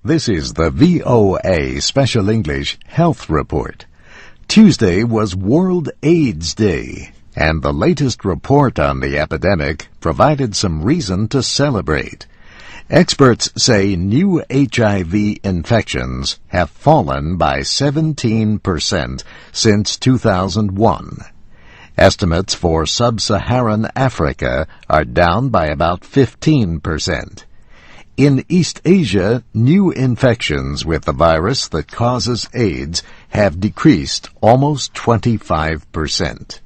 This is the VOA Special English Health Report. Tuesday was World AIDS Day, and the latest report on the epidemic provided some reason to celebrate. Experts say new HIV infections have fallen by 17% since 2001. Estimates for sub-Saharan Africa are down by about 15%. In East Asia, new infections with the virus that causes AIDS have decreased almost 25%.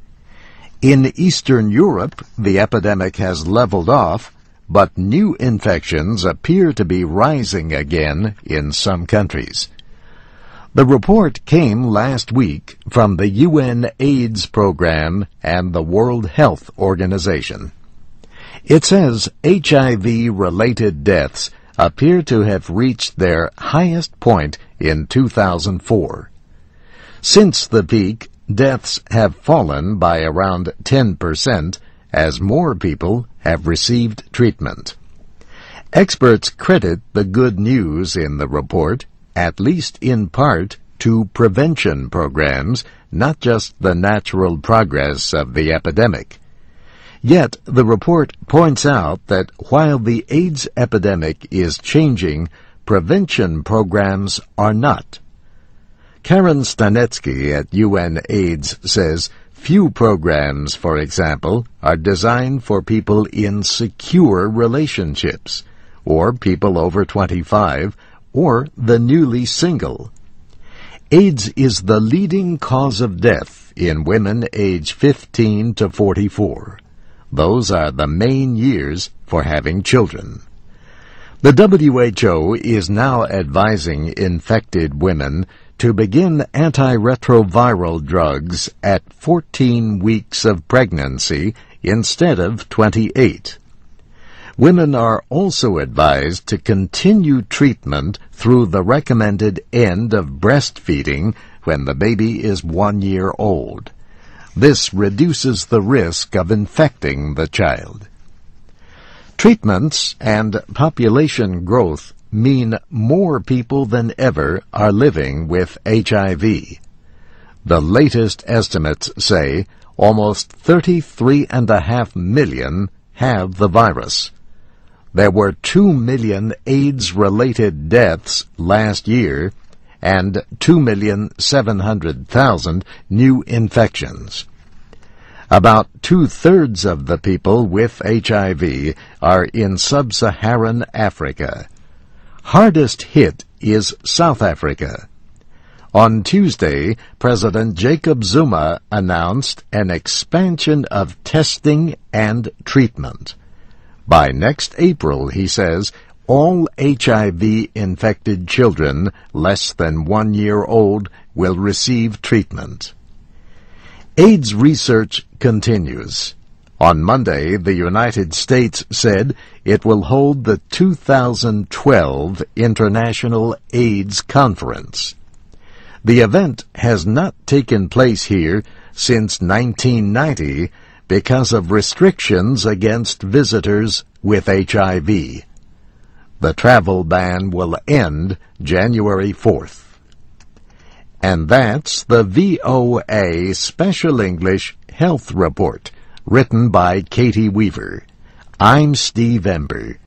In Eastern Europe, the epidemic has leveled off, but new infections appear to be rising again in some countries. The report came last week from the UN AIDS Program and the World Health Organization. It says HIV-related deaths appear to have reached their highest point in 2004. Since the peak, deaths have fallen by around 10% as more people have received treatment. Experts credit the good news in the report, at least in part, to prevention programs, not just the natural progress of the epidemic. Yet, the report points out that while the AIDS epidemic is changing, prevention programs are not. Karen Stanetsky at UN AIDS says few programs, for example, are designed for people in secure relationships, or people over 25, or the newly single. AIDS is the leading cause of death in women aged 15 to 44. Those are the main years for having children. The WHO is now advising infected women to begin antiretroviral drugs at 14 weeks of pregnancy instead of 28. Women are also advised to continue treatment through the recommended end of breastfeeding when the baby is 1 year old. This reduces the risk of infecting the child. Treatments and population growth mean more people than ever are living with HIV. The latest estimates say almost 33.5 million have the virus. There were 2 million AIDS-related deaths last year and 2,700,000 new infections. About 2/3 of the people with HIV are in sub-Saharan Africa. Hardest hit is South Africa. On Tuesday, President Jacob Zuma announced an expansion of testing and treatment. By next April, he says, all HIV-infected children less than 1 year old will receive treatment. AIDS research continues. On Monday, the United States said it will hold the 2012 International AIDS Conference. The event has not taken place here since 1990 because of restrictions against visitors with HIV. The travel ban will end January 4th. And that's the VOA Special English Health Report, written by Katie Weaver. I'm Steve Ember.